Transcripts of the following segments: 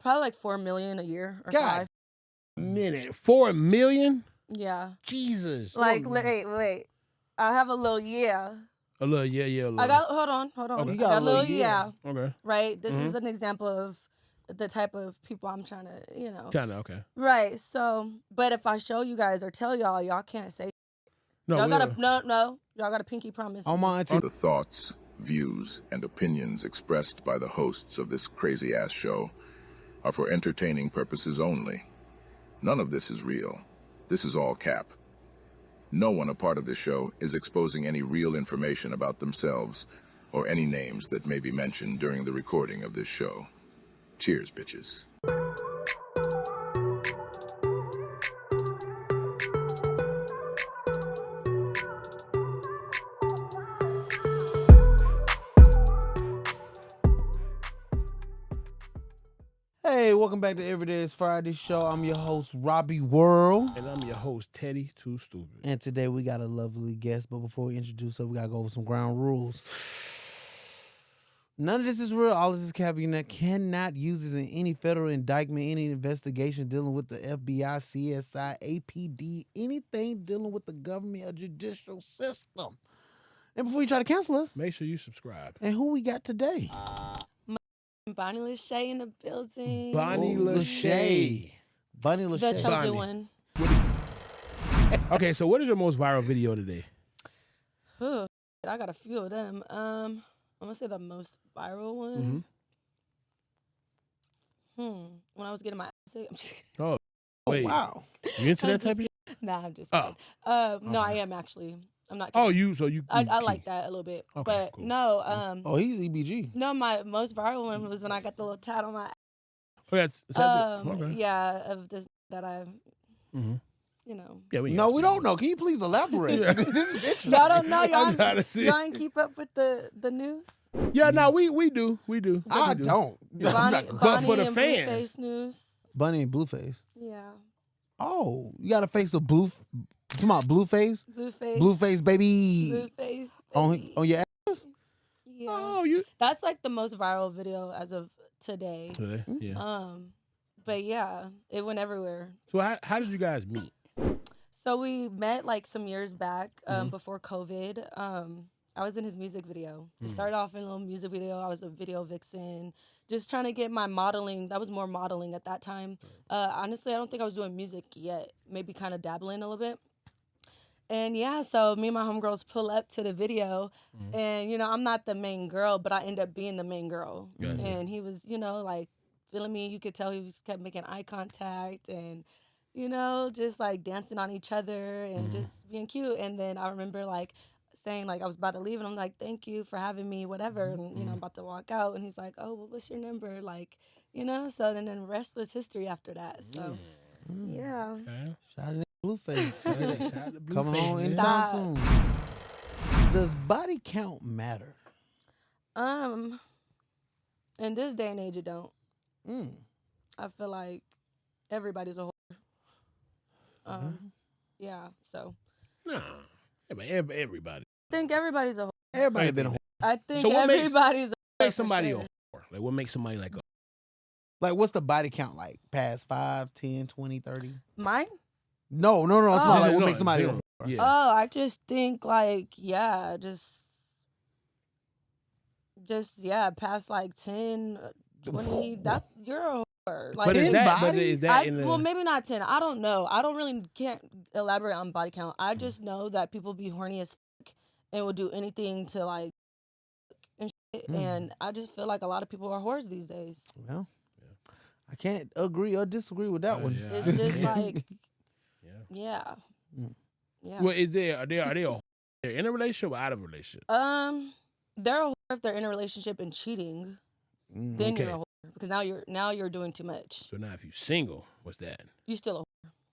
Probably like 4 million a year or God. 5. Minute. 4 million? Yeah. Jesus. Like, wait. I have a little yeah. A little, yeah, a little. I got, hold on. Okay. I got a little yeah. Okay. Right? This is an example of the type of people I'm trying to, Okay. Right. So, but if I show you guys or tell y'all can't say. No, y'all got a pinky promise. On my auntie. The thoughts, views, and opinions expressed by the hosts of this crazy-ass show are for entertaining purposes only. None of this is real. This is all cap. No one a part of this show is exposing any real information about themselves or any names that may be mentioned during the recording of this show. Cheers, bitches. Hey, welcome back to Everyday is Friday show. I'm your host, Robiiiworld. And I'm your host, Teddy2Stupid. And today we got a lovely guest, but before we introduce her, we got to go over some ground rules. None of this is real. All this is caveat. Cannot use this in any federal indictment, any investigation dealing with the FBI, CSI, APD, anything dealing with the government or judicial system. And before you try to cancel us, Make sure you subscribe. and who we got today? Bonnie Lashay in the building. Bonnie Lashay. Bonnie The Lashay. chosen Bonnie. one. Okay, so what is your most viral video today? Ooh, I got a few of them. I'm gonna say the most viral one. When I was getting my ass ate. Oh, Oh, wait. wow. You into that type of shit? Nah, I'm just Oh. kidding. No, I am actually. I'm not kidding. Oh, you. I like that a little bit. Okay, but cool. no, Oh, he's EBG. no, my most viral one was when I got the little tat on my Oh, that's okay. yeah, of this that I Mhm. Yeah, No, we don't know. Can you please elaborate? Yeah. This is interesting. Y'all don't know. I'm trying to see. Y'all ain't keep up with the news. Yeah, no, we do. We do. I We do. don't. Bonnie, But for the and fans. Blueface news. Bunny and Blueface. Yeah. Oh, you got a face of blue. Come on, Blueface. Blueface. Blueface, baby. Blueface. On baby. your ass. Yeah. Oh, you. That's like the most viral video as of today. Today, yeah. But yeah, it went everywhere. So how did you guys meet? So we met like some years back before COVID. I was in his music video. It started off in a little music video. I was a video vixen, just trying to get my modeling. That was more modeling at that time. Honestly, I don't think I was doing music yet. Maybe kind of dabbling a little bit. And yeah, so me and my homegirls pull up to the video, and I'm not the main girl, but I end up being the main girl. Gotcha. And he was, like feeling me. You could tell he was kept making eye contact and, just like dancing on each other and just being cute. And then I remember like saying like I was about to leave, and I'm like, thank you for having me, whatever. And I'm about to walk out, and he's like, oh, well, what's your number? Like, so then the rest was history after that. So yeah. Okay. Shout out to Blueface. Shout out to Coming Blueface, on man. anytime soon. Does body count matter? In this day and age, it don't. Mm. I feel like everybody's a whore. Yeah, so. Nah. Everybody. I think everybody's a whore. Everybody been a whore. I think So what makes- everybody's a whore. Make somebody a for sure. whore. Like, what makes somebody like a Like, what's the body count like? Past 5, 10, 20, 30? Mine? No. It's about like what makes somebody a whore. Yeah. Oh, I just think like, past like 10, 20, you're a whore. Like, But is 10 that bodies? well, maybe not 10. I don't know. I don't really can't elaborate on body count. I just know that people be horny as fuck and will do anything to like and shit. And I just feel like a lot of people are whores these days. Well, I can't agree or disagree with that one. Yeah. It's just like, Yeah. yeah. Well, are they a whore? They're in a relationship or out of a relationship? They're a whore if they're in a relationship and cheating. Then Okay. you're a whore because now you're doing too much. So now if you're single, what's that? You still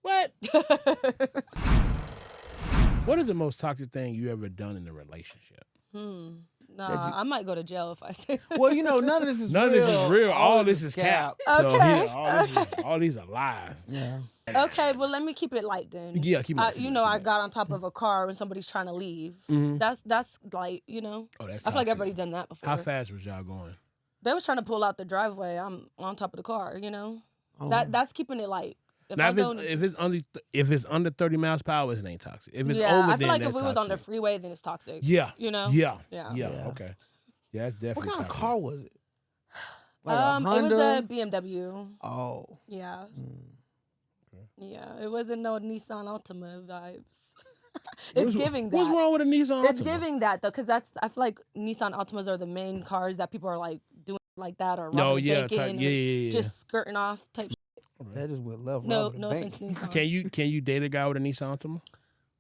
What? a whore. What is the most toxic thing you ever done in a relationship? Nah, I might go to jail if I say that. Well, none of this is None real. of this is real. All this is cap. So Okay. yeah, all these are lies. Yeah. Okay, well, let me keep it light then. Yeah, keep it light, keep it I light. got on top of a car when somebody's trying to leave. That's light, Oh, that's I feel like toxic. everybody's done that before. How fast was y'all going? They was trying to pull out the driveway. I'm on top of the car, you know? Oh. That's keeping it light. Now, if it's under 30 miles per hour, it ain't toxic. If it's over, I feel like then if we that's was on the toxic. freeway, then it's toxic. Yeah. You know? Yeah. Yeah. Okay. Yeah, that's What definitely kind of toxic. car was it? Like It was Honda? a BMW. Oh. Yeah. Yeah, it wasn't no Nissan Altima vibes. It's giving that. What's wrong with a Nissan Altima? It's giving that though, because I feel like Nissan Altimas are the main cars that people are like doing like that or robbing the bank in, just skirting off type. That just went left. No, robbing the no bank. offense, Nissan. Can you date a guy with a Nissan Altima?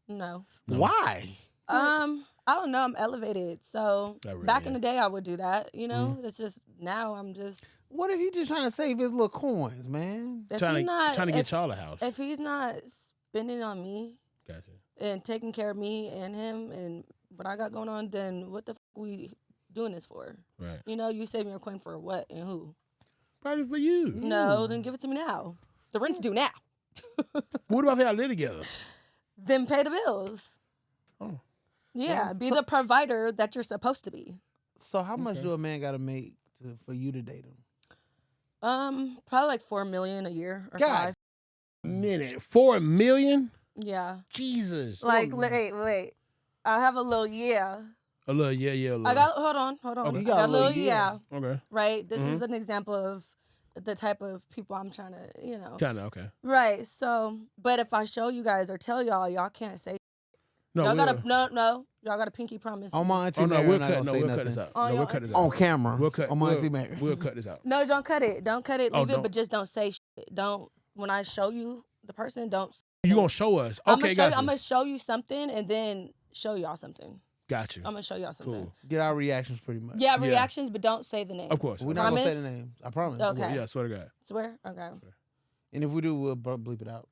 No. Why? I don't know. I'm elevated, so Not really, back in yeah. the day I would do that. You know, it's just now I'm just. What if he just trying to save his little coins, man? If Trying he's not, to get y'all a house. If he's not spending on me Gotcha. and taking care of me and him and what I got going on, then what the f we doing this for? Right. You know, you saving your coin for what and who? Probably for you. No, then give it to me now. The rent's due now. What about if y'all live together? Then pay the bills. Oh. Yeah, be the provider that you're supposed to be. So how much do a man got to make for you to date him? Probably like $4 million a year or God. 5. Minute. 4 million? Yeah. Jesus. Like wait. I have a little yeah. A little, yeah, a little. I got hold on. You I got got a a little little yeah. Okay. Right. This is an example of the type of people I'm trying to, you know. Okay. Right. So, but if I show you guys or tell y'all can't say. No, Y'all we'll, gotta no. Y'all got a pinky promise. On my auntie Oh no, Mary, we'll I'm not cut. gonna No, say we'll nothing. cut this out. On No, your we'll cut this out. On camera. We'll cut. On my we'll, auntie Mary. We'll cut this out. No, don't cut it. Don't cut it. Oh, Leave it, don't. but just don't say shit. Don't. When I show you the person, don't. You gonna show us? Okay, gotcha. I'm gonna show you something and then show y'all something. Got you. I'm gonna show y'all something. Cool. Get our reactions pretty much. Yeah, reactions, but don't say the name. Of course. We're not gonna say Promise? the names. I promise. Okay. Yeah, swear to God. Swear? Okay. And if we do, we'll bleep it out.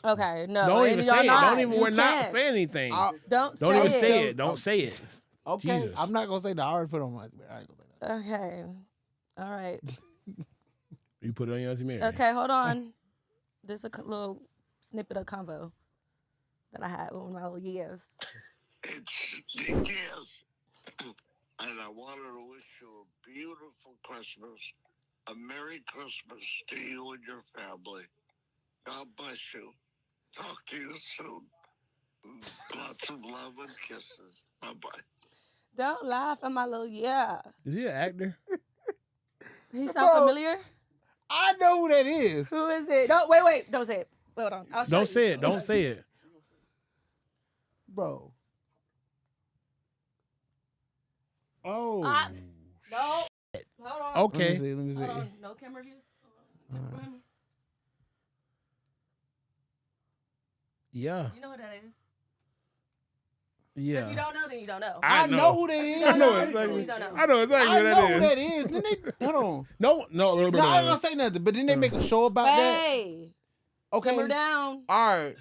Okay. No. Don't and even y'all say it. not. Don't even. You We're not can't. saying anything. Don't Don't say even it. say it. Don't say it. Okay. Jesus. I'm not gonna say that. I already put it on my. I ain't gonna say that. Okay. All right. You put it on your Auntie Mary. Okay, hold on. This is a little snippet of convo that I had with one of my little years. It's Nick Diaz, and I wanted to wish you a beautiful Christmas, a Merry Christmas to you and your family. God bless you. Talk to you soon. Lots of love and kisses. Bye-bye. Don't laugh at my little yeah. Is he an actor? He sound familiar? I know who that is. Who is it? Don't wait. Don't say it. Hold on. I'll show Don't you. say it. Don't say it. Bro. Oh. No. Hold on. Okay. Let me see. Hold on. No camera views. Hold on. Yeah. You know who that is? Yeah. If you don't know, then you don't know. I know who that is. I know You exactly. don't know. I know exactly I who know that who is. that is. Then they hold on. No. No, I ain't gonna say nothing. But then they make a show about that. Hey, Okay. simmer down. All right.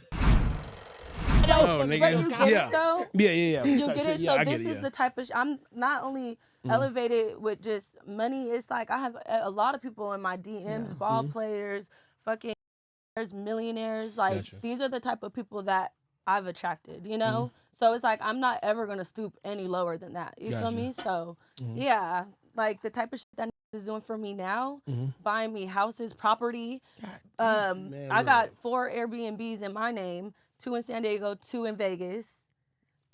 Oh, But nigga. you get Yeah. it though. Yeah. You get it. Yeah, So I get this it, is yeah. the type of. I'm not only elevated with just money. It's like I have a lot of people in my DMs, ball players, fucking millionaires. Like Gotcha. these are the type of people that I've attracted. You know. So it's like I'm not ever gonna stoop any lower than that. You feel Gotcha. me? So yeah, like the type of shit that is doing for me now, buying me houses, property. Man, I look. got 4 Airbnbs in my name, 2 in San Diego, 2 in Vegas.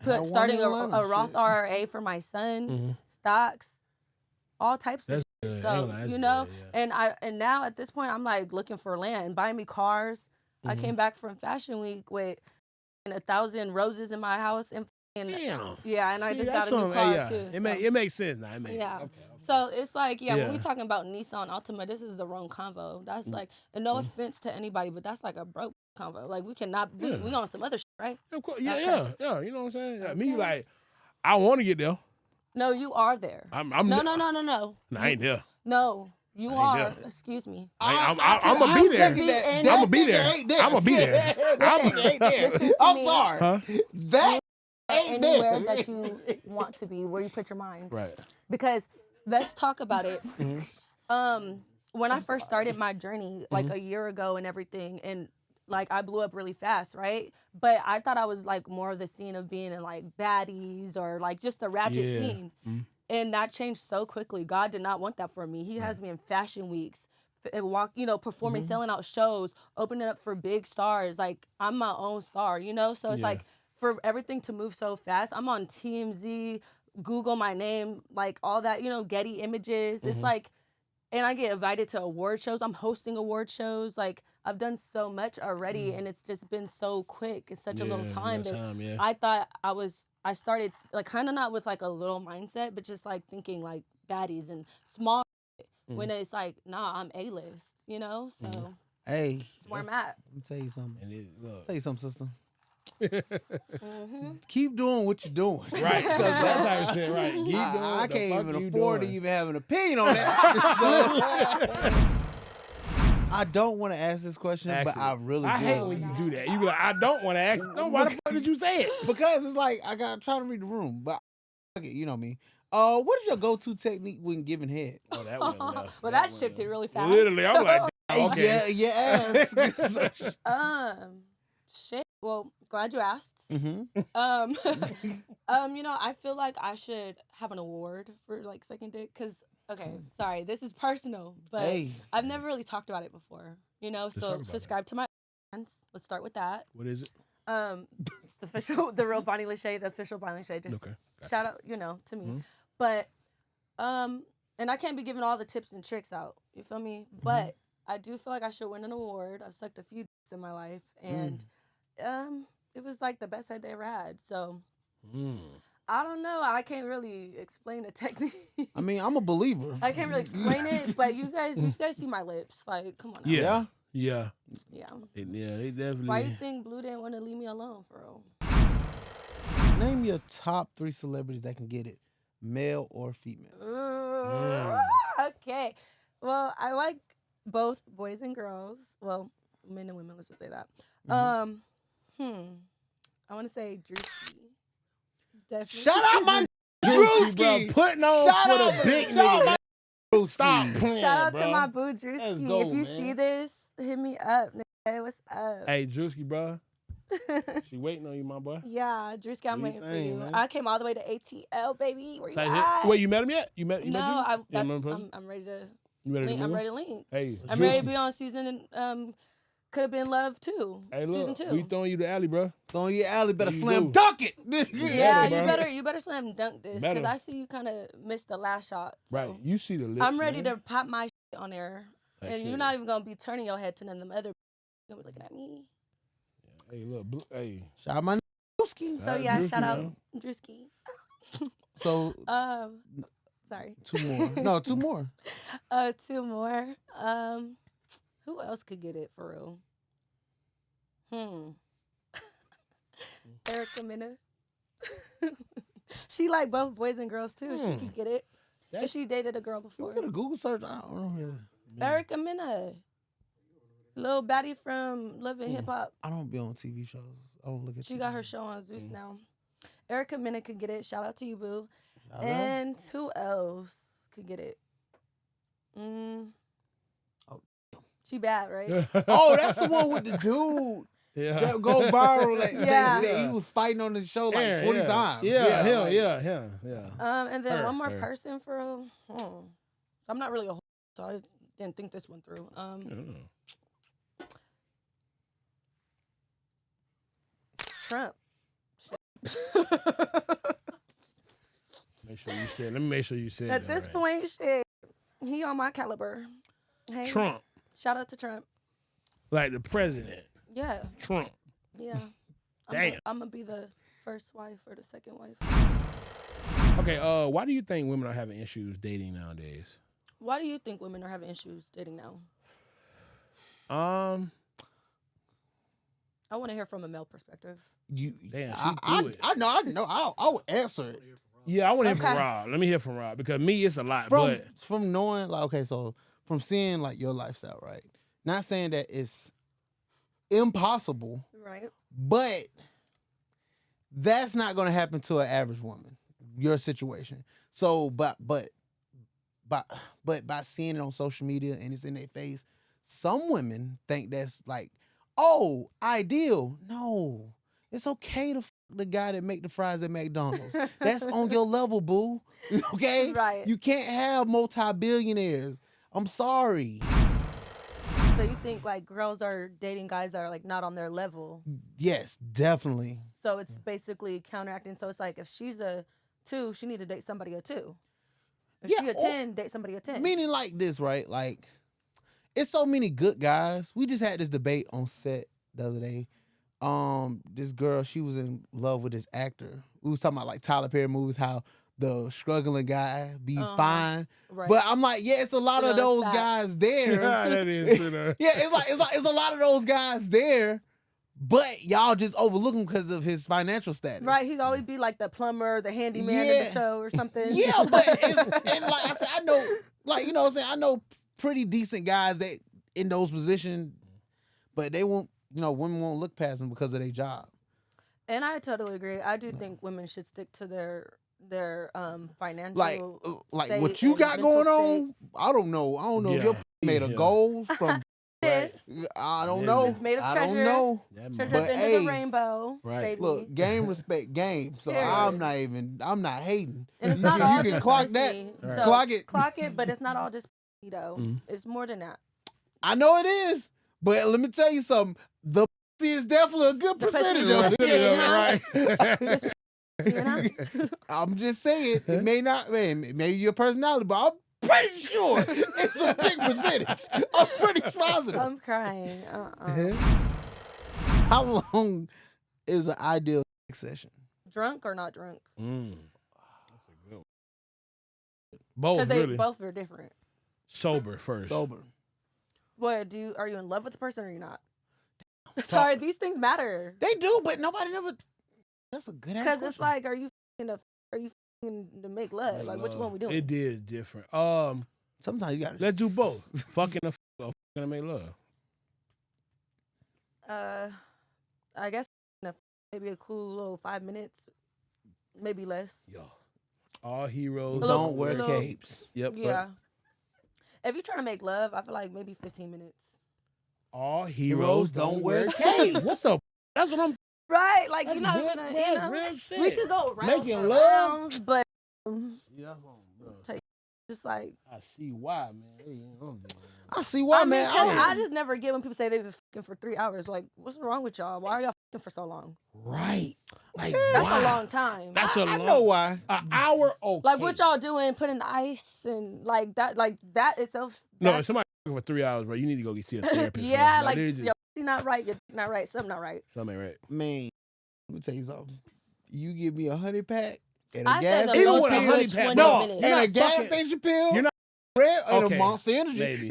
Had one Starting in a Atlanta, Roth shit. IRA for my son, stocks, all types That's of shit. good. So Hell, that's you know, good, yeah. and now at this point I'm like looking for land, buying me cars. I came back from Fashion Week with 1,000 roses in my house and Damn. yeah, and I See, just that's got a new something- car yeah. too. It makes sense now. Yeah. Okay. So it's like, when Yeah. we talking about Nissan Altima, this is the wrong convo. That's like, and no offense to anybody, but that's like a broke convo. Like we cannot, we on some other shit, right? Of course. Yeah, Okay. yeah. You know what I'm saying? Yeah, me, like, I want to get there. No, you are there. I'm No. No, I ain't there. No, you I ain't are. there. Excuse me. I'm gonna be there. second that. I'm gonna be there. I'm gonna be there. Listen to I'm me. sorry. Huh? That ain't Anywhere there. that you want to be, where you put your mind. Right. Because let's talk about it. When I first started my journey, like a year ago and everything, and like I blew up really fast, right? But I thought I was like more of the scene of being in like baddies or like just the ratchet Yeah. scene. And that changed so quickly. God did not want that for me. He has me in fashion weeks, performing, selling out shows, opening up for big stars. Like, I'm my own star, So it's like, for everything to move so fast, I'm on TMZ, Google my name, like all that, Getty Images. It's like, and I get invited to award shows. I'm hosting award shows. Like, I've done so much already, and it's just been so quick. It's such a little time that I thought I started, like, kind of not with, like, a little mindset, but just, like, thinking, like, baddies and small when it's like, nah, I'm A-list, So Hey, that's where I'm at. let me tell you something. And Tell you something, sister. Keep doing what you're doing. Right. That's how I said, right. Keep doing I the can't fuck even you afford doing. to even have an opinion on that. So, I don't want to ask this question, but I really I do. hate when you do that. You be like, I don't want to ask. No, why the fuck did you say it? Because it's like, I'm trying to read the room, but you know me. What is your go-to technique when giving head? Oh, that went left. Well, that shifted really fast. Literally, I'm like, okay. Yeah, yes. Shit. Well, glad you asked. Mm-hmm. I feel like I should have an award for, like, second dick, because, okay, sorry, this is personal, but I've never really talked about it before, so subscribe to my friends. Let's start with that. What is it? The real Bonnie Lashay, the official Bonnie Lashay, just shout out, to me. Mm-hmm. But, and I can't be giving all the tips and tricks out, you feel me? But I do feel like I should win an award. I've sucked a few dicks in my life, and it was like the best head they ever had. So I don't know. I can't really explain the technique. I mean, I'm a believer. I can't really explain it, but you guys see my lips. Like, come on now. Yeah. They definitely. Why you think Blue didn't want to leave me alone, for real? Name your top 3 celebrities that can get it, male or female. Okay. Well, I like both boys and girls. Well, men and women, let's just say that. I want to say Drewski. Definitely. Shout out my Drewski, bro. Putting on for the big nigga. Stop playing, Shout out bro. to my boo Drewski. Go, if you see this, hit me up. Hey, what's up? Hey, Drewski, bro. She waiting on you, my boy. Yeah, Drewski, I'm Do waiting your for thing, you. man. I came all the way to ATL, baby. Where you Like, at? wait, you met him yet? You met No, you? I'm ready to. You ready to I'm link? ready to link. Hey, I'm ready to be on season. Could have been Love too. Hey, look, season 2. we throwing you the alley, bro. Throwing your alley, better You slam do. dunk it. Yeah, bro. you better slam dunk this, Better. because I see you kind of missed the last shot. So. Right, you see the lips. I'm ready man. to pop my shit on there, That and shit. you're not even gonna be turning your head to none of them other. You're gonna be looking at me. Hey, look, hey. Shout out my Drewski. So yeah, Drewski, shout out man. Drewski. So Sorry. 2 more. No, 2 more. 2 more. Who else could get it for real? Erica Mena. She like both boys and girls too. She could get it. And she dated a girl before. We got a Google search. I don't know. Erica Mena. Little baddie from Love and Hip Hop. I don't be on TV shows. I don't look at. She TV. got her show on Zeus now. Erica Mena could get it. Shout out to you, boo. Shout out. And who else could get it? She bad, right? Oh, that's the one with the dude. Yeah. That go viral. Like, Yeah. that he was fighting on the show like 20 times. Yeah. And then one more her. person for real. So I'm not really a whole, so I didn't think this one through. Trump. Let me make sure you said At that this right. point, shit, he on my caliber. Hey, Trump, shout out to Trump. like the president. Yeah, Trump. yeah. Damn. I'm gonna be the first wife or the second wife. Okay, why do you think women are having issues dating nowadays? Why do you think women are having issues dating now? I want to hear from a male perspective. Damn, I know. I would answer it. Yeah, I want to hear from Okay. Rob. Let me hear from Rob because me, it's a lot. From knowing, like, okay, so from seeing like your lifestyle, right? Not saying that it's impossible, Right. but that's not going to happen to an average woman. Your situation. So, but by seeing it on social media and it's in their face, some women think that's like, oh, ideal. No, it's okay to the guy that make the fries at McDonald's. That's on your level, boo. Okay? Right. You can't have multi-billionaires. I'm sorry. So you think like girls are dating guys that are like not on their level? Yes, definitely. So it's basically counteracting. So it's like if she's a 2, she need to date somebody a 2. If Yeah, she a 10, date somebody a 10. Meaning like this, right? Like, it's so many good guys. We just had this debate on set the other day. This girl, she was in love with this actor. We was talking about like Tyler Perry movies, how the struggling guy be fine. Right. But I'm like, yeah, it's a lot of those guys there. That is true. Yeah, it's a lot of those guys there, but y'all just overlook him because of his financial status. Right, he'd always be like the plumber, the handyman in the show or something. Yeah, but it's, and like I said, I know, like, you know what I'm saying, I know pretty decent guys that in those positions, but they won't, you know, women won't look past them because of their job. And I totally agree. I do think women should stick to their financial like state what you and got mental going state. on. I don't know if your made a Yeah. goal from. Yes. I don't know. It's made of I treasure. don't know. Treasure But at the end hey, of the rainbow, right. baby. Look, game respect game. So Period. I'm not hating. And it's You not can- all you can just clock pussy. that. So, Clock it. but it's not all just pussy, though. It's more than that. I know it is, but let me tell you something. The pussy is definitely a good The pussy percentage is of good. it. Right. It's you know? I'm just saying, it may not, maybe your personality, but I'm pretty sure it's a big percentage. I'm pretty positive. I'm crying. How long is an ideal sex session? Drunk or not drunk? That's a good one. Both, Because they really. both are different. Sober first. Sober. What are you in love with the person or you're not? Sorry, these things matter. They do, but nobody never. That's a good answer. Because it's like, are you f***ing to make love? Like, which one we doing? It is different. Sometimes you gotta. Let's do both. Fucking or fucking make love. I guess maybe a cool little 5 minutes, maybe less. Yo. All heroes Don't wear little- capes. Yep. Yeah. If you're trying to make love, I feel like maybe 15 minutes. All heroes don't wear capes. capes. What the? That's what I'm. Right, like That's you're not real- gonna, real- you know, real shit. we could go rounds Making for love? rounds, but Yeah, just like I see why, man. Hey, I see why, I mean, man. 'cause I I just never get when people say they've been fucking for 3 hours. Like, what's wrong with y'all? Why are y'all fucking for so long? Right. Like That's why? a long time. That's a I long. know why. An hour. Okay. Like what y'all doing, putting ice and like that itself. No, that- if somebody for 3 hours, bro, you need to go see a therapist. yeah, bro. like they're just- you're not right. You're not right. Something not right. something ain't right. Man, let me tell you something. You give me a 100-pack and a I gas said the station Even most with a of pill. 100 20 pack, No, minutes. and a not gas fucking- station pill. you're not- red and Okay, a Monster Energy. maybe.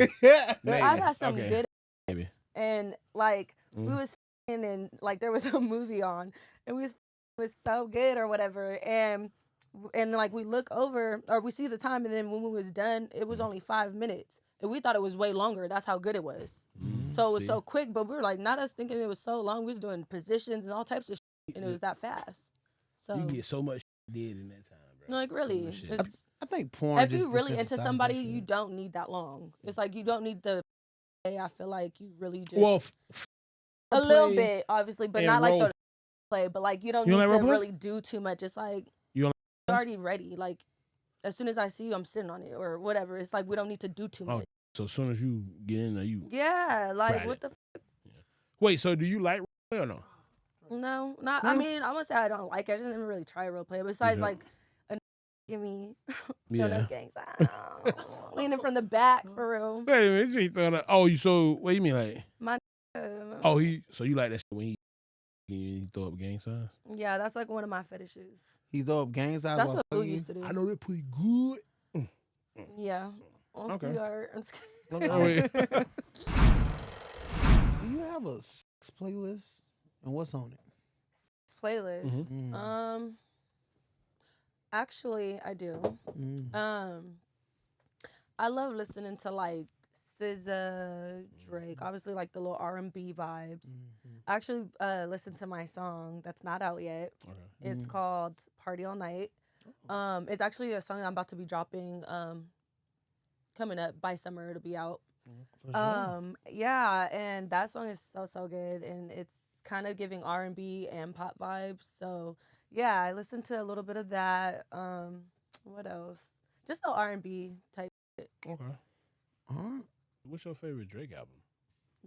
Maybe. I got some Okay. good Maybe. and like we Mhm. was f***ing and like there was a movie on and we was so good or whatever and like we look over or we see the time and then when we was done it was only 5 minutes and we thought it was way longer. That's how good it was. So it was See? so quick, but we were like not us thinking it was so long. We was doing positions and all types of shit and it was that fast. So You get so much did in that time, bro. no, like really, much shit. it's, I think porn. if just you really into desensitizes somebody, that you shit. don't need that long. It's like you don't need the. I feel like you really just Well, a little play bit, obviously, but and not like role- the play. But like you don't You don't need like to role play? really do too much. It's like You don't you're already ready. Like as soon as I see you, I'm sitting on it or whatever. It's like we don't need to do too Oh, much. so as soon as you get in there, you Yeah, like Right. what the. wait. So do you like role play or no? No, not. I No? mean, I wouldn't say I don't like it. I just never really try role play. Besides, don't? like, give me Yeah. no gangs. Leaning from the back for real. Wait a minute, you ain't throwing that. Oh, you so what you mean like? Oh, so you like that shit when he throw up gang signs? Yeah, that's like one of my fetishes. He throw up gang signs. That's while what Blue fucking you? used to do. I know they're pretty good. Yeah. On Okay. sweetheart. I'm just Oh, wait. Do you have a sex playlist? And what's on it? playlist. Mm. Actually, I do. Mm. I love listening to like SZA, Drake, obviously like the little R&B vibes. I actually listened to my song that's not out yet. Okay. It's called Party All Night. It's actually a song I'm about to be dropping coming up by summer. It'll be out. For sure. Yeah, and that song is so good, and it's kind of giving R&B and pop vibes. So yeah, I listened to a little bit of that. What else? Just the R&B type shit. Okay. What's your favorite Drake album?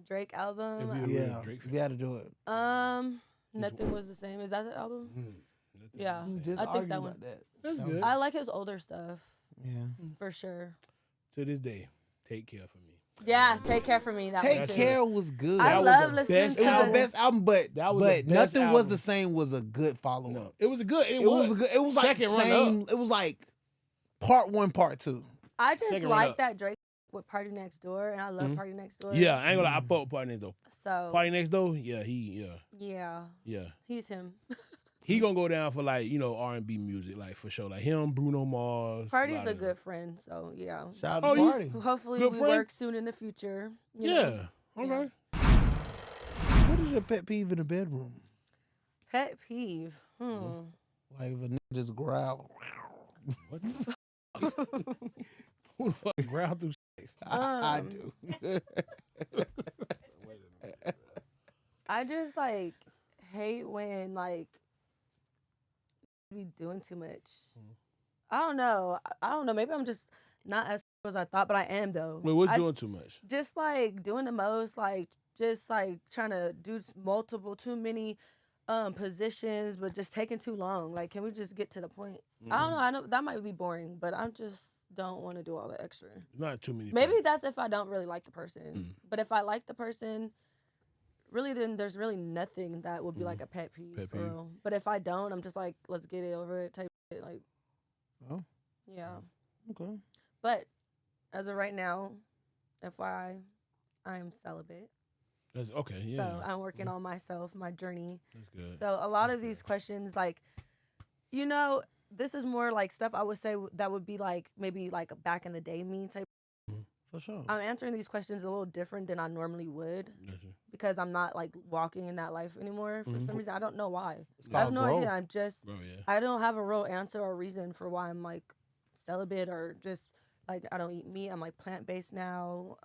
Drake album? If you're a real Drake fan. You got to do it. Nothing Was the Same. Is that the album? Yeah, Just I think that one. about that. That's good. I like his older stuff. Yeah. For sure. To this day, Take Care for me. Yeah, Take Care for Me. That Take one too. Care was good. I love listening to it. Was the best album, but Nothing Was the Same was a good follow-up. No, it was a good. It was a good. It was like second same. It was like part 1, part 2. I just like that Drake with Party Next Door, and I love Party Next Door. Yeah, I ain't gonna lie. I fuck with Party Next Door. So Party Next Door, yeah, he's him. He gonna go down for like R&B music, like for sure, like him, Bruno Mars. Party's a good friend, so yeah. Shout out to Party. Hopefully good we friend? work soon in the future. You know? Okay. What is your pet peeve in the bedroom? Pet peeve. Like if a nigga just growl. What the fuck? Who the fuck growl through sex? I do. I just hate when be doing too much. I don't know. Maybe I'm just not as I thought, but I am though. Wait, what's doing too much? Just doing the most, just trying to do too many positions, but just taking too long. Can we just get to the point? I know that might be boring, but I just don't want to do all the extra. Not too many. Maybe that's if I don't really like the person. But if I like the person, really, then there's really nothing that would be like a pet peeve. For real. But if I don't, I'm just let's get it over it type shit. Oh. Yeah. Okay. But as of right now, FYI, I am celibate. That's okay, yeah. So I'm working on myself, my journey. That's good. So a lot of these questions, this is more stuff I would say that would be maybe a back in the day me type. For sure. I'm answering these questions a little different than I normally would because I'm not walking in that life anymore for some reason. I don't know why. I have no idea. I'm just, I don't have a real answer or reason for why I'm celibate or just I don't eat meat. I'm plant-based now.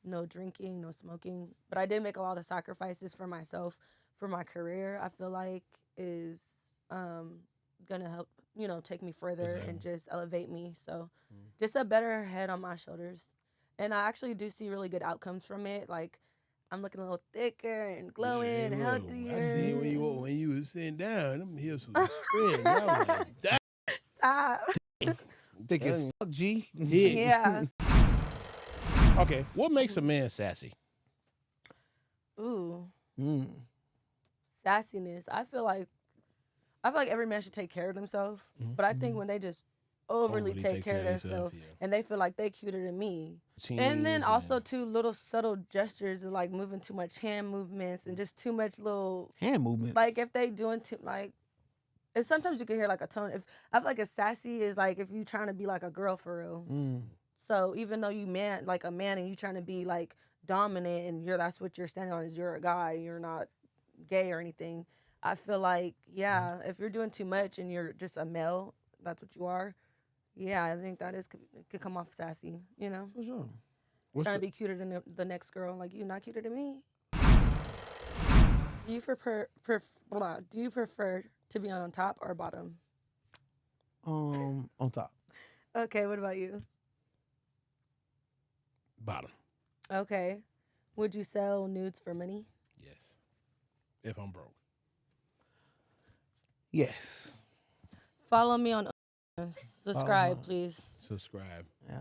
No drinking, no smoking. But I did make a lot of sacrifices for myself, for my career. I feel is gonna help, take me further and just elevate me. So just a better head on my shoulders. And I actually do see really good outcomes from it. I'm looking a little thicker and glowing and healthier. I see when you was sitting down, them hips was spread. I was like, damn. Stop. Thick as fuck, G. Yeah. Okay, what makes a man sassy? Ooh. Sassiness. I feel like every man should take care of themselves. But I think when they just overly take care of themselves and they feel like they cuter than me. And then also too little subtle gestures of moving too much hand movements and just too much little hand movements. If they doing too and sometimes you can hear a tone. If I feel a sassy is if you trying to be a girl for real. So even though you a man and you trying to be dominant and that's what you're standing on is you're a guy, you're not gay or anything. I feel if you're doing too much and you're just a male, that's what you are. Yeah, I think that could come off sassy, For sure. Trying to be cuter than the next girl, you not cuter than me. Do you prefer to be on top or bottom? On top. Okay, what about you? Bottom. Okay. Would you sell nudes for money? Yes. If I'm broke. Yes. Follow me on subscribe, please. Subscribe. Yeah.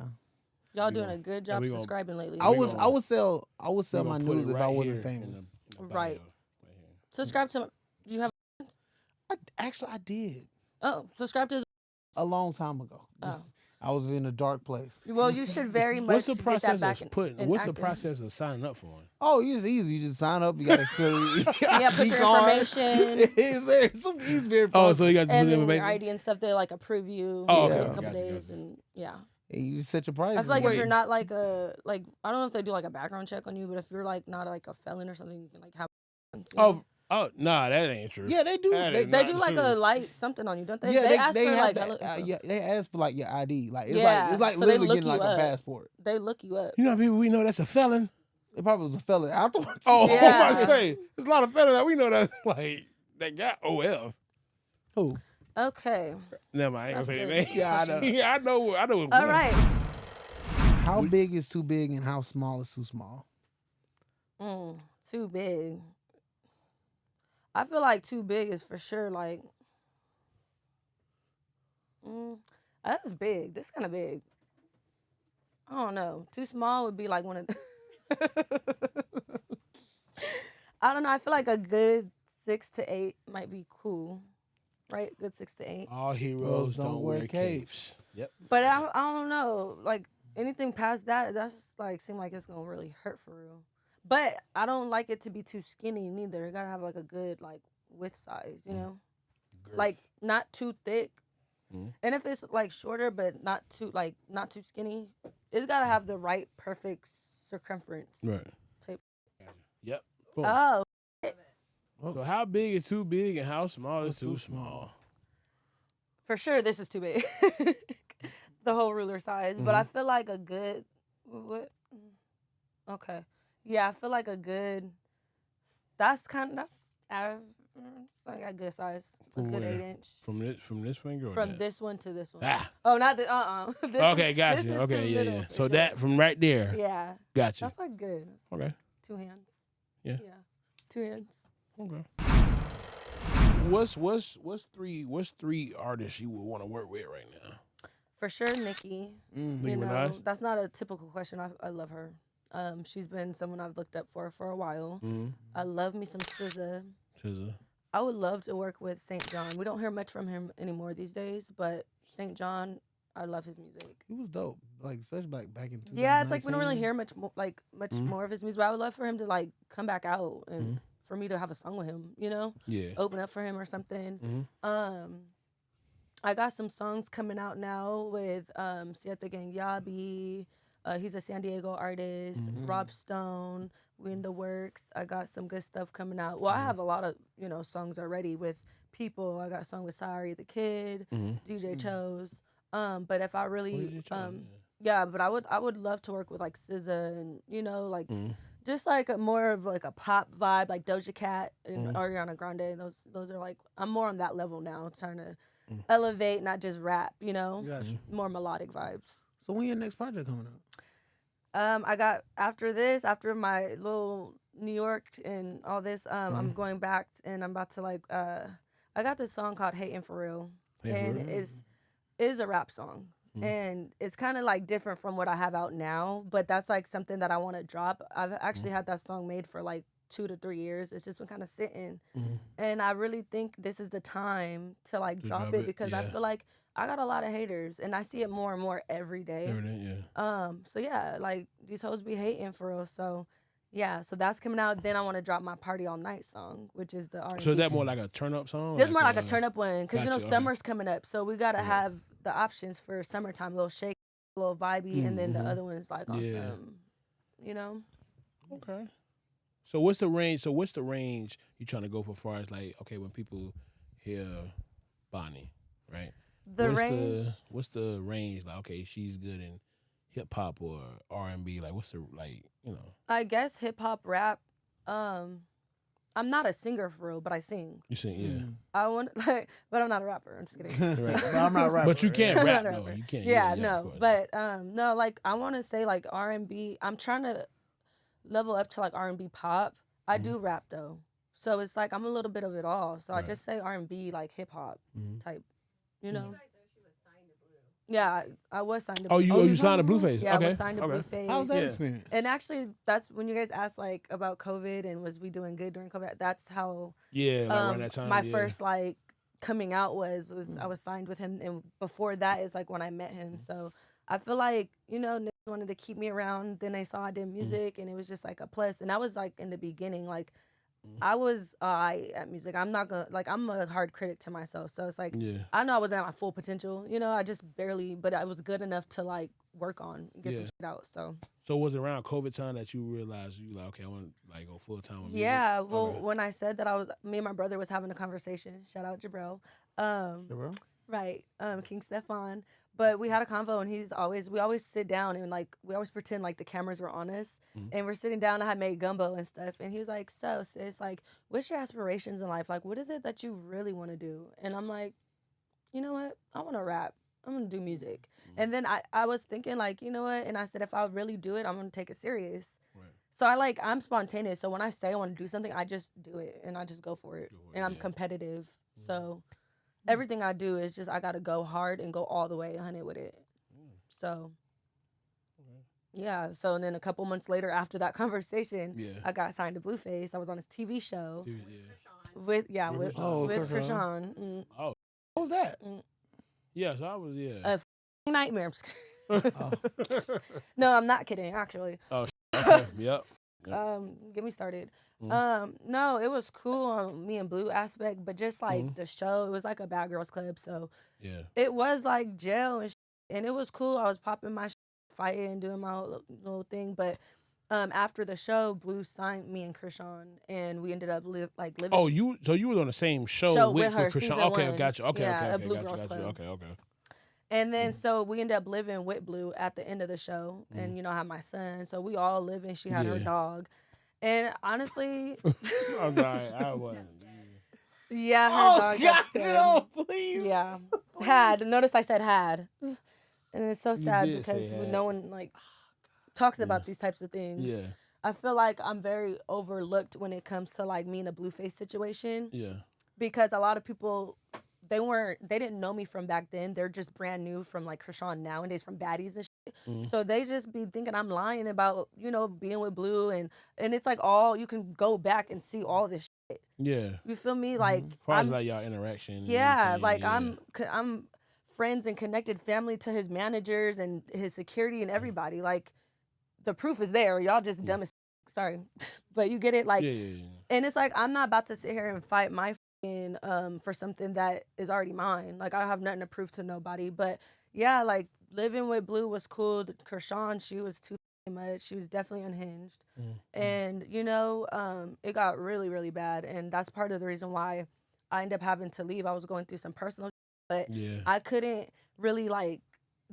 Y'all doing a good job subscribing lately. I would sell my nudes if I wasn't famous. Right. Subscribe to. Do you have? I did. Oh, subscribe to. A long time ago. Oh. I was in a dark place. Well, you should very much get that back. What's the process of signing up for one? Oh, it's easy. You just sign up. You got to fill. You got to put your information. It's very fun. Oh, so you got to put your information. Your ID and stuff. They approve you. Oh, in a couple days and yeah. And you set your price. I feel if you're not I don't know if they do a background check on you, but if you're not a felon or something, you can have. Oh, nah, that ain't true. Yeah, they do. They do a light something on you, don't they? Yeah, they ask for they ask for your ID. It's so literally getting a passport. They look you up. You know how people we know that's a felon? It probably was a fella afterwards. Oh, Yeah. I'm about to say, there's a lot of fellas that we know that like that got OF. Who? Okay. Never mind, I ain't gonna That's say good. his name. Yeah, I know. Yeah, I know. All right. How big is too big and how small is too small? Too big. I feel like too big is for sure like. That's big. This kind of big. I don't know. Too small would be like one of. I don't know. I feel like a good 6 to 8 might be cool, right? Good 6 to 8. All heroes don't wear capes. Yep. But I don't know. Like anything past that, that's just like seem like it's gonna really hurt for real. But I don't like it to be too skinny neither. It gotta have like a good like width size, you know, like not too thick. And if it's like shorter but not too skinny, it's gotta have the right perfect circumference. Right. Type. Yep. Cool. Oh. So how big is too big and how small is too small? For sure, this is too big. The whole ruler size, but I feel like a good. What? Okay. Yeah, I feel like a good. That's like a good size. A good 8-inch. From this finger or From that? this one to this one. Ah. Oh, not the Okay, got you. Okay, yeah. So that from right there. Yeah. Gotcha. That's like good. Okay. 2 hands. Yeah. Yeah. 2 hands. Okay. What's three artists you would want to work with right now? For sure, Nicki. Nicki You know, Minaj? that's not a typical question. I love her. She's been someone I've looked up for a while. I love me some SZA. SZA. I would love to work with St. John. We don't hear much from him anymore these days, but St. John, I love his music. He was dope, like especially back in 2019. Yeah, it's like we don't really hear much more of his music. But I would love for him to like come back out and for me to have a song with him. You know, open up for him or something. I got some songs coming out now with Siete Gang Yabi. He's a San Diego artist. Rob Stone. We in the works. I got some good stuff coming out. Well, I have a lot of songs already with people. I got a song with Sorry the Kid, DJ Chose. But if I really yeah, but I would love to work with like SZA and like just like a more of like a pop vibe, like Doja Cat and Ariana Grande. Those are like I'm more on that level now, trying to elevate, not just rap. Gotcha. More melodic vibes. So when your next project coming out? I got after my little New York and all this, I'm going back and I'm about to like I got this song called Hatin' For Real. And it is a rap song. And it's kind of like different from what I have out now, but that's like something that I want to drop. I've actually had that song made for like 2 to 3 years. It's just been kind of sitting. And I really think this is the time to like drop it because I feel like I got a lot of haters and I see it more and more every day. So yeah, like these hoes be hating for real. So yeah, so that's coming out. Then I want to drop my Party All Night song, which is the R&B. So is that more like a turn up song? This more like a turn up one because Gotcha, summer's coming up. So we got to have the options for summertime, a little shake, a little vibey, and then the other one is like on some, Okay. So what's the range? You trying to go for far as like, okay, when people hear Bonnie, right? What's the range? Like, okay, she's good in hip hop or R&B. Like, what's the I guess hip hop, rap. I'm not a singer for real, but I sing. You sing, yeah. I want but I'm not a rapper. I'm just kidding. Right. But I'm not a rapper. But you can't I'm rap not a though. rapper. You can't. Yeah, of no. course. But no, like I want to say like R&B. I'm trying to level up to like R&B pop. I do rap though, so it's like I'm a little bit of it all. So I just say R&B like hip hop type, Yeah, I was signed to Blueface. You signed to Blueface? Yeah, okay. I was signed to Blueface. How was that experience? And actually, that's when you guys asked like about COVID and was we doing good during COVID. That's how like around that time. my first like coming out was I was signed with him, and before that is like when I met him. So I feel like niggas wanted to keep me around. Then they saw I did music, and it was just like a plus. And I was like in the beginning, like I was at music. I'm not gonna I'm a hard critic to myself. So it's like I know I wasn't at my full potential. I just barely, but I was good enough to like work on and get some shit out. So was it around COVID time that you realized you like, okay, I want to like go full time with music? Yeah, well, when I said that me and my brother was having a conversation. Shout out Jabril. Jabril? Right, King Stefan. But we had a convo, and we always sit down and like we always pretend like the cameras were on us, and we're sitting down. I had made gumbo and stuff, and he was like, "So, sis, like, what's your aspirations in life? Like, what is it that you really want to do?" And I'm like, "You know what? I want to rap. I'm gonna do music." And then I was thinking like, you know what? And I said, if I really do it, I'm gonna take it serious. Right. So I'm spontaneous. So when I say I want to do something, I just do it and I just go for it. And I'm competitive. So everything I do is just I gotta go hard and go all the way 100 with it. So yeah. So and then a couple months later, after that conversation, I got signed to Blueface. I was on his TV show with Krishan. Oh, What was that? yes, I was. Yeah. A nightmare. No, I'm not kidding. Actually. Oh, okay. Yep. Get me started. No, it was cool on me and Blue aspect, but just like the show, it was like a bad girls club, so it was like jail and it was cool. I was popping my fighting, doing my whole little thing, but after the show, Blue signed me and Krishan, and we ended up living. Oh, so you was on the same show with her, Krishan? season Okay, one. gotcha. Okay, Yeah, okay, a Blue Girls gotcha. Club. Okay. And then so we ended up living with Blue at the end of the show, and I have my son, so we all live, and she had her dog, and honestly, I'm sorry, I wasn't. Yeah, her dog got scared. No, please. Yeah, had. Notice I said had, and it's so sad did because say had. no one like talks about these types of things. Yeah. I feel like I'm very overlooked when it comes to like me in a Blueface situation. Yeah. Because a lot of people, they didn't know me from back then. They're just brand new from like Krishan nowadays from Baddies and shit. So they just be thinking I'm lying about, being with Blue and it's like you can go back and see all this shit. Yeah. You feel me? Like as far as like y'all interaction. Yeah, and like I'm friends and connected family to his managers and his security and everybody. Like the proof is there. Y'all just dumb as sorry, but you get it. Like, and it's like I'm not about to sit here and fight my for something that is already mine. Like I don't have nothing to prove to nobody. But yeah, like living with Blue was cool. Krishan, she was too much. She was definitely unhinged, and it got really, really bad. And that's part of the reason why I ended up having to leave. I was going through some personal, but I couldn't really like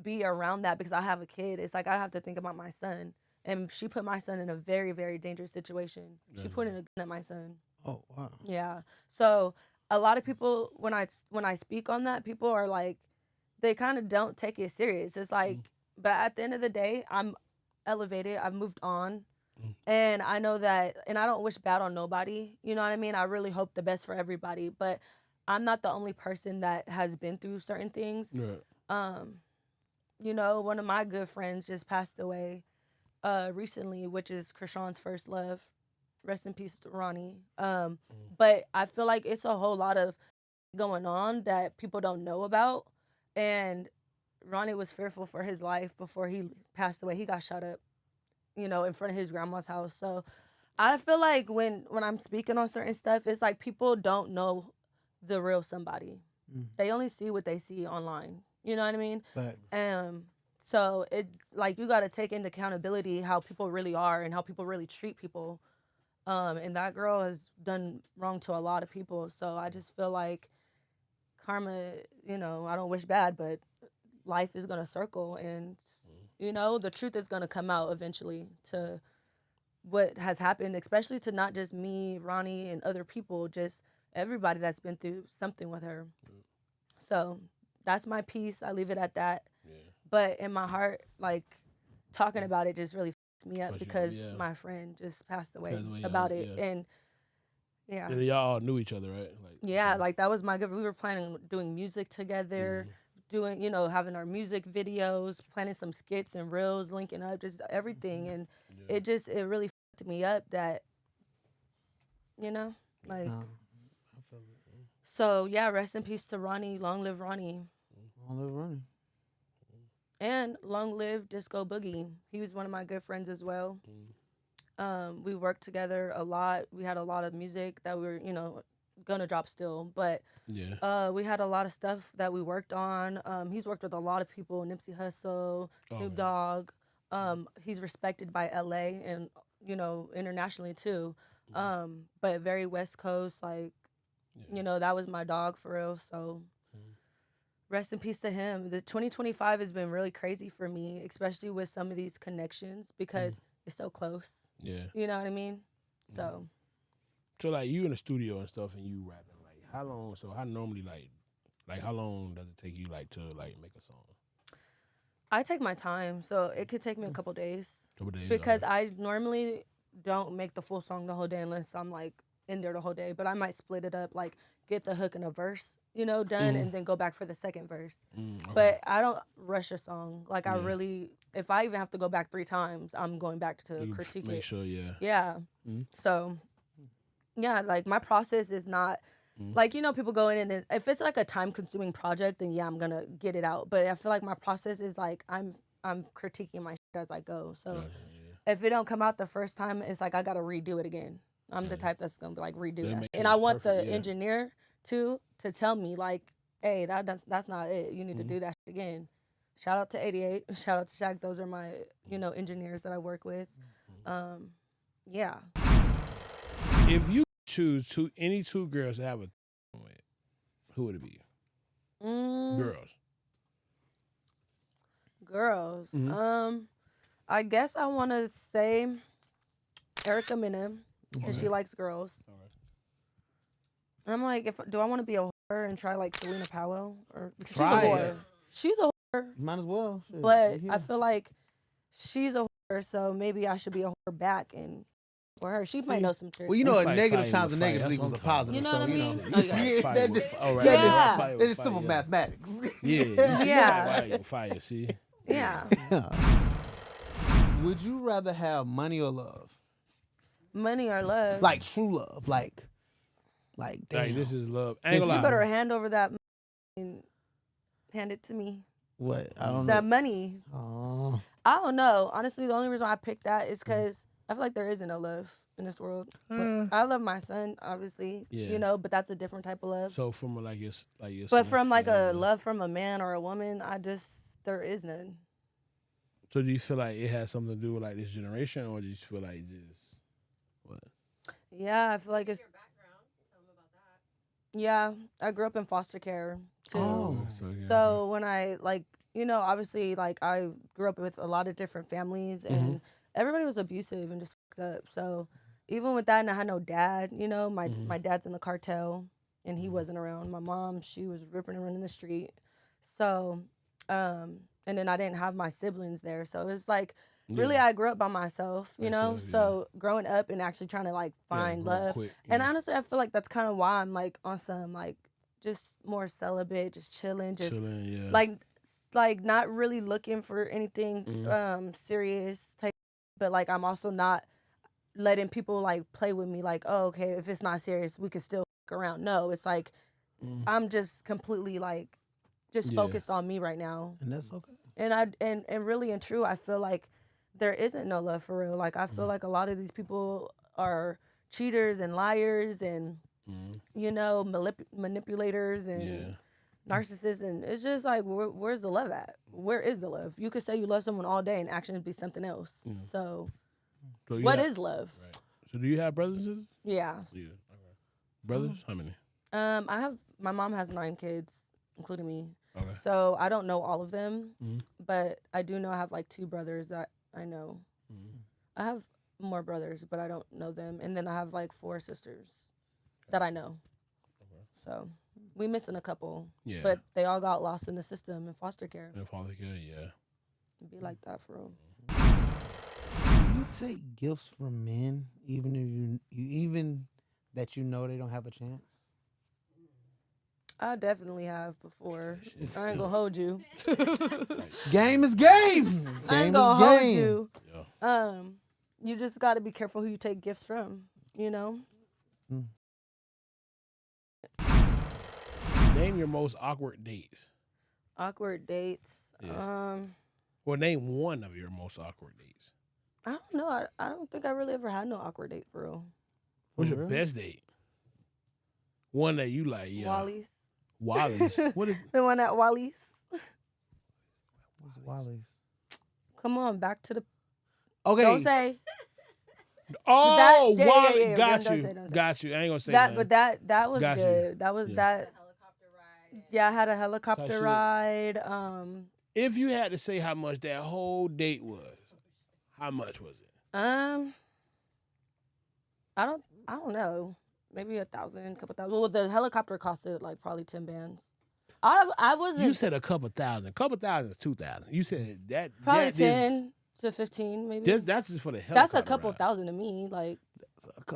be around that because I have a kid. It's like I have to think about my son, and she put my son in a very, very dangerous situation. She put in a gun at my son. Oh wow. Yeah. So a lot of people, when I speak on that, people are like, they kind of don't take it serious. It's like, but at the end of the day, I'm elevated. I've moved on, and I know that, and I don't wish bad on nobody. You know what I mean? I really hope the best for everybody, but I'm not the only person that has been through certain things. Right. One of my good friends just passed away recently, which is Krishan's first love. Rest in peace to Ronnie. But I feel like it's a whole lot of going on that people don't know about. And Ronnie was fearful for his life before he passed away. He got shot up, in front of his grandma's house. So I feel like when I'm speaking on certain stuff, it's like people don't know the real somebody. They only see what they see online. You know what I mean? Right. So it like you got to take into accountability how people really are and how people really treat people. And that girl has done wrong to a lot of people. So I just feel like karma, I don't wish bad, but life is going to circle and, the truth is going to come out eventually to what has happened, especially to not just me, Ronnie, and other people, just everybody that's been through something with her. So that's my piece. I leave it at that. Yeah. But in my heart, like, talking about it just really me up because my friend just passed away about it. And yeah. And y'all all knew each other, right? Like that was my good. We were planning on doing music together, doing, having our music videos, planning some skits and reels, linking up, just everything. And it really fucked me up that, like. So yeah, rest in peace to Ronnie. Long live Ronnie. Long live Ronnie. And long live Disco Boogie. He was one of my good friends as well. We worked together a lot. We had a lot of music that we were, gonna drop still. But we had a lot of stuff that we worked on. He's worked with a lot of people, Nipsey Hussle, Snoop Dogg. He's respected by LA and, internationally too. But very West Coast, like, that was my dog for real. So Rest in peace to him. The 2025 has been really crazy for me, especially with some of these connections because it's so close. Yeah. You know what I mean? So. So like you in the studio and stuff and you rapping, like how long, so how normally like how long does it take you like to like make a song? I take my time, so it could take me a couple days. Okay. Because I normally don't make the full song the whole day unless I'm like in there the whole day. But I might split it up, like get the hook and a verse, done, and then go back for the second verse. Okay. But I don't rush a song. Like I really, if I even have to go back 3 times, I'm going back to critique it. Make sure, yeah. Yeah. So, yeah, like my process is not. Like, people go in and if it's like a time-consuming project, then yeah, I'm gonna get it out. But I feel like my process is like I'm critiquing my shit as I go. So if it don't come out the first time, it's like I gotta redo it again. I'm the type that's gonna be like redo that. Shit. And I want the engineer to tell me like, hey, that's not it. You need to do that shit again. Shout out to 88. Shout out to Shaq. Those are my engineers that I work with. Yeah. If you choose any 2 girls to have a with, who would it be? Girls. I guess I want to say Erica Mena because she likes girls. And I'm like, do I want to be a whore and try like Selena Powell or she's a whore? She's a whore. You might as well. Shit. But I feel like she's a whore, so maybe I should be a whore back and. Or her, she might know some tricks. Well, a negative times a negative equals a positive. You know what I mean? That is simple mathematics. Yeah. Fire, see? Yeah. Would you rather have money or love? Money or love? Like true love. Like damn. Like, this is love. You better hand over that and hand it to me. What? I don't know. That money. Oh. I don't know. Honestly, the only reason I picked that is because I feel like there isn't no love in this world. But I love my son, obviously, but that's a different type of love. So from like your but from like a love from a man or a woman, there is none. So do you feel like it has something to do with like this generation, or do you feel like just what? Yeah, I feel like it's. Your background. Tell them about that. Yeah, I grew up in foster care too. Oh. So when I obviously like I grew up with a lot of different families and. Everybody was abusive and just fucked up. So even with that, and I had no dad, my dad's in the cartel and he wasn't around. My mom, she was ripping and running the street. So, and then I didn't have my siblings there. So it was like, really, I grew up by myself, So growing up and actually trying to like find love. Quick, and honestly, I feel like that's kind of why I'm like on some like just more celibate, just chilling, like not really looking for anything serious type. But, like, I'm also not letting people, like, play with me. Like, oh, okay, if it's not serious, we can still fuck around. No, it's like I'm just completely, like, just focused on me right now. And that's okay. And really and true, I feel like there isn't no love for real. Like, I feel like a lot of these people are cheaters and liars and, manipulators and narcissists. And it's just like, where's the love at? Where is the love? You could say you love someone all day and actions be something else. So what is love? Right. So do you have brothers and sisters? Yeah. Okay. Brothers? How many? My mom has 9 kids, including me. Okay. So I don't know all of them, but I do know I have like 2 brothers that I know. I have more brothers, but I don't know them. And then I have like 4 sisters that I know. Okay. So we missing a couple, but they all got lost in the system in foster care. In foster care, yeah. It'd be like that for real. Do you take gifts from men, even if even that they don't have a chance? I definitely have before. I ain't gonna hold you. Game is game. I ain't gonna hold you. Yeah. You just gotta be careful who you take gifts from. Name your most awkward dates. Awkward dates. Yeah. Well, name one of your most awkward dates. I don't know. I don't think I really ever had no awkward date for real. What's your best date? One that you like, Wally's. Wally's. What is the one at Wally's? What's Wally's? Come on, back to the. Okay. Don't say. Oh, Wally, got you. Got you. I ain't gonna say that. But that was good. That was that. Yeah, I had a helicopter shit. ride. If you had to say how much that whole date was, how much was it? I don't know. Maybe 1,000, couple thousand. Well, the helicopter costed like probably 10 bands. I wasn't. You said a couple thousand. Couple thousand is 2,000. You said that. Probably that 10 to 15, maybe. That's just for the helicopter. That's a couple ride. thousand to me. Like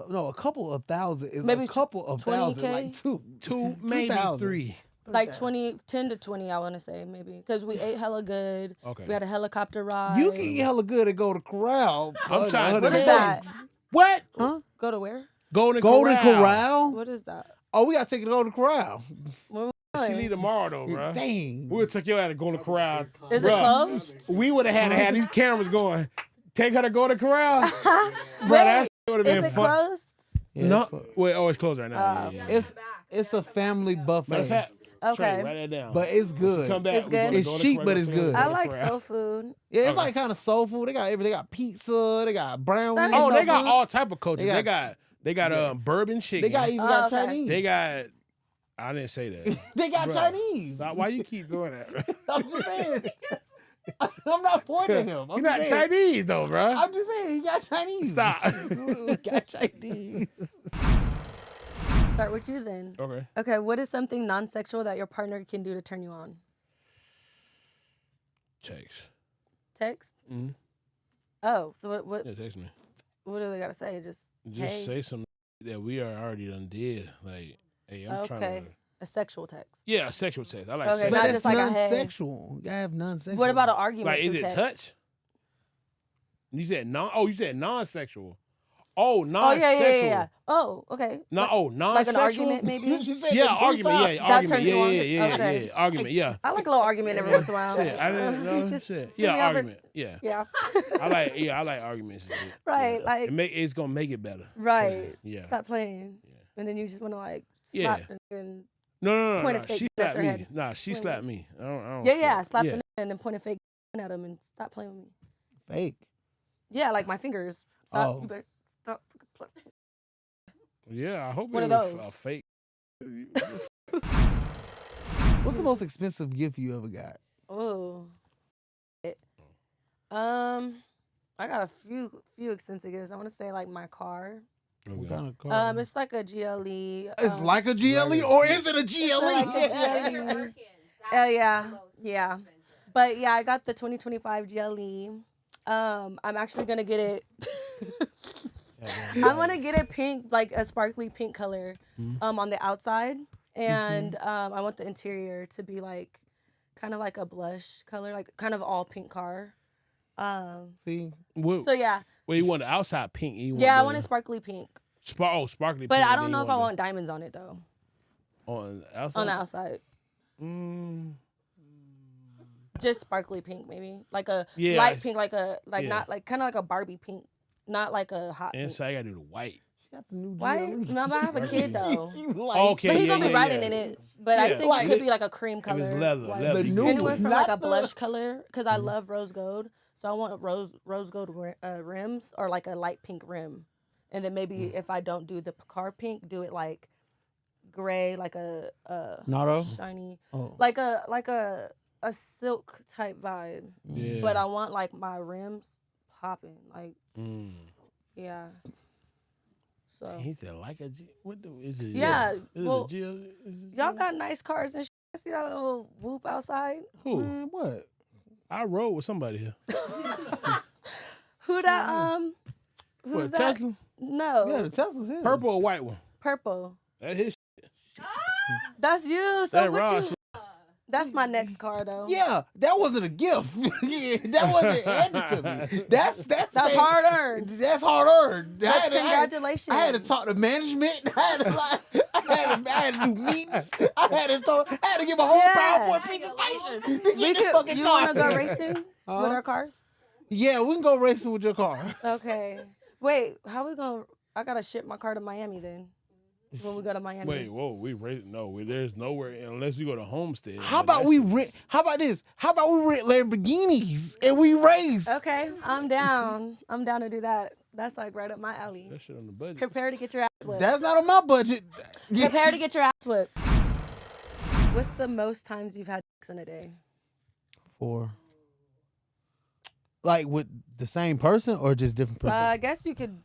No, a couple of thousand is Maybe a couple of 20K? thousand, like two, maybe 2,000. 3. like 10 to 20, I want to say maybe, because we ate hella good. Okay. We had a helicopter ride. You can eat hella good and go to corral. I'm trying to. What is that? What? Huh? Go to where? Golden Golden Corral. Corral? What is that? Oh, we got to take it to Golden Corral. Where we She going? leave tomorrow though, bro. Dang. We'll take you out to Golden Corral. Is it Bruh, closed? We would have had to have these cameras going. Take her to Golden Corral. Bro, Wait, that would have is been it fun. closed? Yeah, No, it's close. wait, it's closed right now. Yeah. It's a family Matter of buffet, fact, Okay. Trey, write that down. but it's Come good. back. It's we good? gonna It's go to cheap, Corral, but it's go to good. I Golden like Corral. soul food. Yeah, it's like kind of soul food. They got everything. They got pizza. They got brown That wings. is Oh, soul they got food? all type of cultures. They They got bourbon chicken. They got even got okay. Chinese. They got. I didn't say that. They got Bruh. Chinese. Stop, why you keep doing that? I'm just saying. I'm not pointing him. I'm You're not just saying. Chinese though, bro. I'm just saying he got Chinese. Stop. He got Chinese. Start with you then. Okay. Okay, what is something non-sexual that your partner can do to turn you on? Text. Text? Mhm. Oh, so what Yeah, text me. what do they gotta say? Just hey. Say something that we are already done did. Like, hey, I'm trying Okay. to. A sexual text. Yeah, sexual text. I like Okay, sexual. But not that's just like a hey. non-sexual. You gotta have non-sexual. What about an argument? Like, is through it text? touch? You said non. Oh, you said non-sexual. Oh, Oh non-sexual. yeah. Oh, okay. No, like, non-sexual. like an argument maybe. She said Yeah, that 3 argument. times. Yeah, That argument. turns you Yeah, on? yeah, Okay. yeah. Argument. Yeah. I like a little argument every once in a while. Shit, I didn't know. Just Shit. give Yeah, me over- argument. Yeah. Yeah. I like arguments. and shit. Right, Yeah. like- It's gonna make it better. Right. Yeah. Stop playing. Yeah. And then you just want to like Yeah. slap the and No. Point a fake She gun at slapped their me. head. Nah, she Point slapped it. me. I don't yeah, slap yeah. the and then point a fake gun at them and stop playing with me. Fake. Yeah, like my fingers. Stop. Oh. You better stop. Yeah, I hope One it of was a those. fake. What's the most expensive gift you ever got? Oh. I got a few expensive gifts. I want to say like my car. What kind of car? It's like a GLE. It's like a GLE, or is it a GLE? like a GLE. Oh yeah. But yeah, I got the 2025 GLE. I'm actually gonna get it. I want to get it pink, like a sparkly pink color, on the outside, and I want the interior to be like, kind of like a blush color, like kind of all pink car. See, What, So yeah, well, you want the outside pink. You yeah, I the want it sparkly pink, sparkly but pink. I and don't then know you if I the- want diamonds on it though. On the outside. On the outside, just sparkly pink, maybe like a Yeah, light it's- pink, like a yeah. not like kind of like a Barbie pink, not like a hot pink. Inside, I gotta do the white. she got the new Why? GLE. No, but I have a kid though. You like, Okay, But he's yeah, gonna be yeah, riding yeah. in it. But I Yeah. think Like- it could be like a cream color. If it's leather, white. leather. The you new good. Anywhere one, from not like a the- blush color, because I love rose gold. So I want rose gold rims or like a light pink rim, and then maybe if I don't do the car pink, do it like gray, like a Nardo? shiny, Oh. like a silk type vibe. Yeah. But I want like my rims popping, like Mm. yeah. So He said like a G. What the is it? Yeah, Is well, it a G? Is it y'all G? got nice cars and shit. See that little whoop outside? Who? Man, what? I rode with somebody here. Who that who's What, that? Tesla? No. Yeah, the Tesla's here. Purple or white one? Purple. That's his. That's you. So That what raw you shit. That's my next car though. Yeah, that wasn't a gift. Yeah, that wasn't handed to me. That's That's saying- hard earned. That's hard earned. But congratulations. I had to talk to management. I had to do meetings. I had to give a whole Yeah. PowerPoint presentation to We get this could, fucking you car. want to go racing with our cars? Yeah, we can go racing with your car. Okay. Wait, how we gonna? I gotta ship my car to Miami then. When we go to Miami. Wait, whoa, we race? No, there's nowhere unless you go to Homestead. How but about we rent? How about this? How about we rent Lamborghinis and we race? Okay, I'm down. I'm down to do that. That's like right up my alley. That shit on the budget. Prepare to get your ass whipped. That's not on my budget. Yeah. Prepare to get your ass whipped. What's the most times you've had sex in a day? 4. Like with the same person or just different people? I guess you could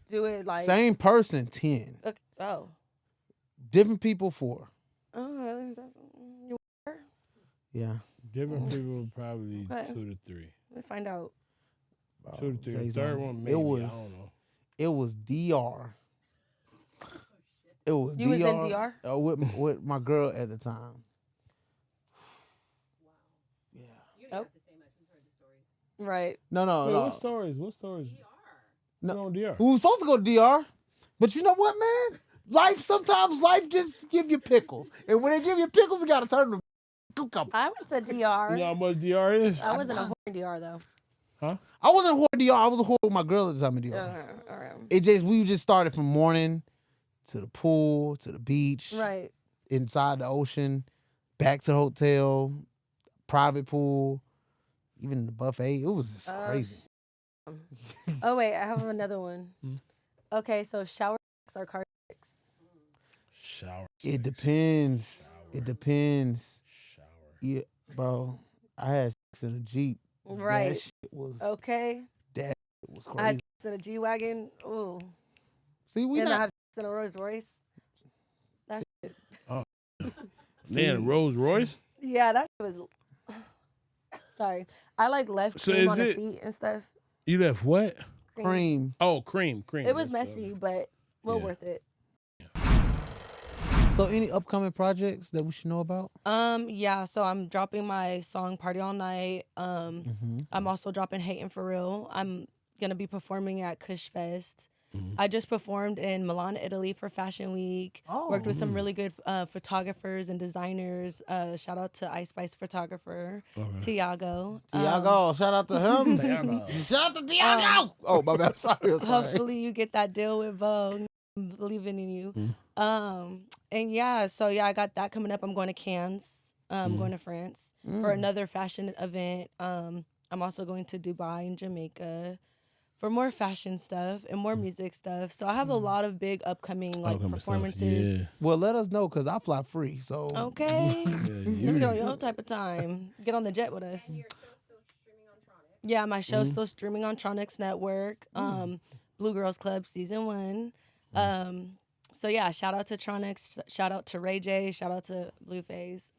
do it like same person 10. Okay. Oh. Different people 4. Oh, you were? Yeah. Different people probably Okay. 2 to 3. Let me find out. 2 to 3. Tell you Third something. one maybe. I don't know. It was DR. It was You DR. was in DR? With my girl at the time. Yeah. You didn't have to say much. We've heard the stories. Right. No. Wait, what stories? What stories? No. No, DR. We were supposed to go to DR, but you know what, man? Sometimes life just give you pickles, and when they give you pickles, you gotta turn them cucumber. I went to DR. You know how much DR is? I wasn't a whore in DR though. Huh? I wasn't a whore in DR. I was a whore with my girl at the time in DR. All right. We just started from morning to the pool to the beach, Right. inside the ocean, back to the hotel, private pool, even the buffet. It was just crazy. Oh wait, I have another one. Okay, so shower sex or car sex? Shower. It depends. It depends. Shower. Yeah, bro. I had sex in a Jeep. Right. That shit was Okay. it was I had crazy. sex in a G-Wagon. Ooh. See, we And I not. had sex in a Rolls Royce. That shit. Man, Rolls Royce? Yeah, that shit was. Sorry, I like left So cream is on the it- seat and stuff. You left what? Cream. Oh, cream. It was That's messy, but well Yeah. worth it. So, any upcoming projects that we should know about? Yeah. So I'm dropping my song "Party All Night." I'm also dropping "Hatin' for Real." I'm gonna be performing at Kush Fest. I just performed in Milan, Italy for Fashion Week. Worked with some really good photographers and designers. Shout out to Ice Spice photographer Tiago. Tiago, shout out to him. Tiago. Shout out to Tiago. Oh, my bad. I'm sorry. Hopefully you get that deal with Vogue. I'm believing in you. And yeah, so yeah, I got that coming up. I'm going to Cannes. I'm going to France for another fashion event. I'm also going to Dubai and Jamaica for more fashion stuff and more music stuff. So I have a lot of big upcoming performances. Yeah. Well, let us know because I fly free. So Okay. Yeah, Let me go your type of time. Get on the jet with us. Your show's still streaming on Tronic. Yeah, my show's still streaming on Tronics Network. Blue Girls Club season 1. So yeah, shout out to Tronics, shout out to Ray J, shout out to Blueface.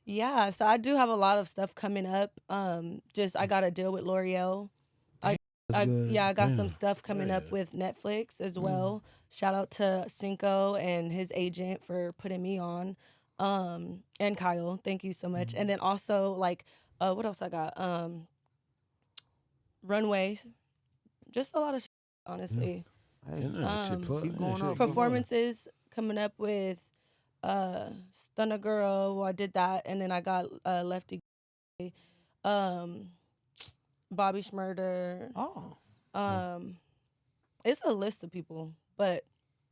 Yeah, so I do have a lot of stuff coming up. I got a deal with L'Oreal. that's good. I got some stuff coming up with Netflix as well. Shout out to Cinco and his agent for putting me on. And Kyle, thank you so much. And then also what else I got? Runway. Just a lot of shit, honestly. Keep going up. Performances coming up with Stunner Girl. Well, I did that, and then I got Lefty, Bobby Schmurder. It's a list of people, but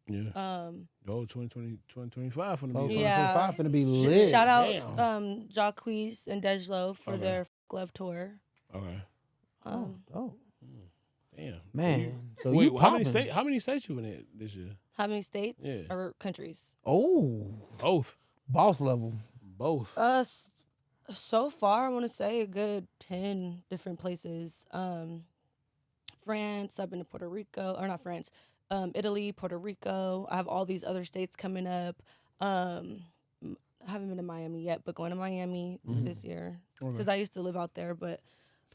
Yeah. 2020, 2025 for the Oh, music. 2025 finna be lit. shout out Damn. Jacquees and Dejlo for their Glove tour. Okay. Oh, Damn. man. So Wait, you popping. how many states you in it this year? How many states Yeah. or countries? Oh, Both. boss level. Both. So far, I want to say a good 10 different places. France, I've been to Puerto Rico, or not France, Italy, Puerto Rico. I have all these other states coming up. I haven't been to Miami yet, but going to Miami this year because I used to live out there. But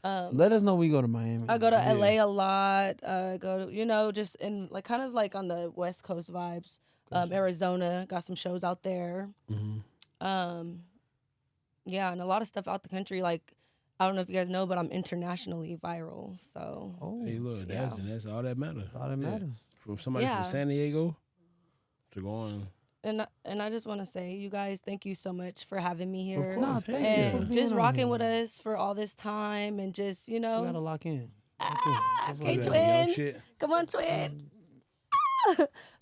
Let us know when we go to Miami. I go to LA a lot. Go to, just in kind of on the West Coast vibes. Arizona, got some shows out there. Yeah, and a lot of stuff out the country. I don't know if you guys know, but I'm internationally viral. So Hey, look, that's all that matters. That's all that matters. From somebody Yeah. from San Diego to going. and I just want to say, you guys, thank you so much for having me here. Of course, No, thank thank you for And being just on rocking here. with us for all this time, and just We gotta lock in. okay, Young twin, shit. come on, twin.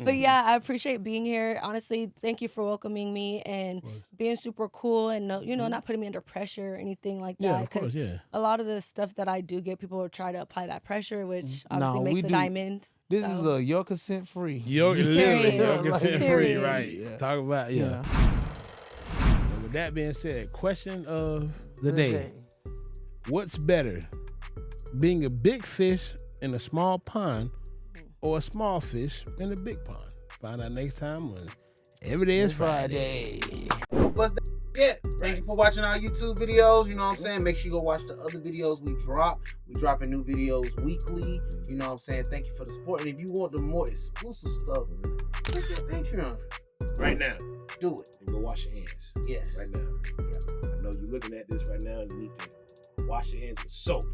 But yeah, I appreciate being here. Honestly, thank you for welcoming me and being super cool and not putting me under pressure or anything like that. Yeah, of course, yeah. A lot of the stuff that I do get, people will try to apply that pressure, which obviously makes a diamond. This So- is your consent free. Your Period. consent free, Period. right? Yeah. Talk about Yeah. with that being said, question of the day. What's better, being a big fish in a small pond or a small fish in a big pond? Find out next time when every day is Friday. Yeah, thank you for watching our YouTube videos. You know what I'm saying? Make sure you go watch the other videos we drop. We dropping new videos weekly. You know what I'm saying? Thank you for the support. And if you want the more exclusive stuff, check your Patreon. Right now. Do it. And go wash your hands. Yes. Right now. Yeah. I know you're looking at this right now. You need to wash your hands with soap.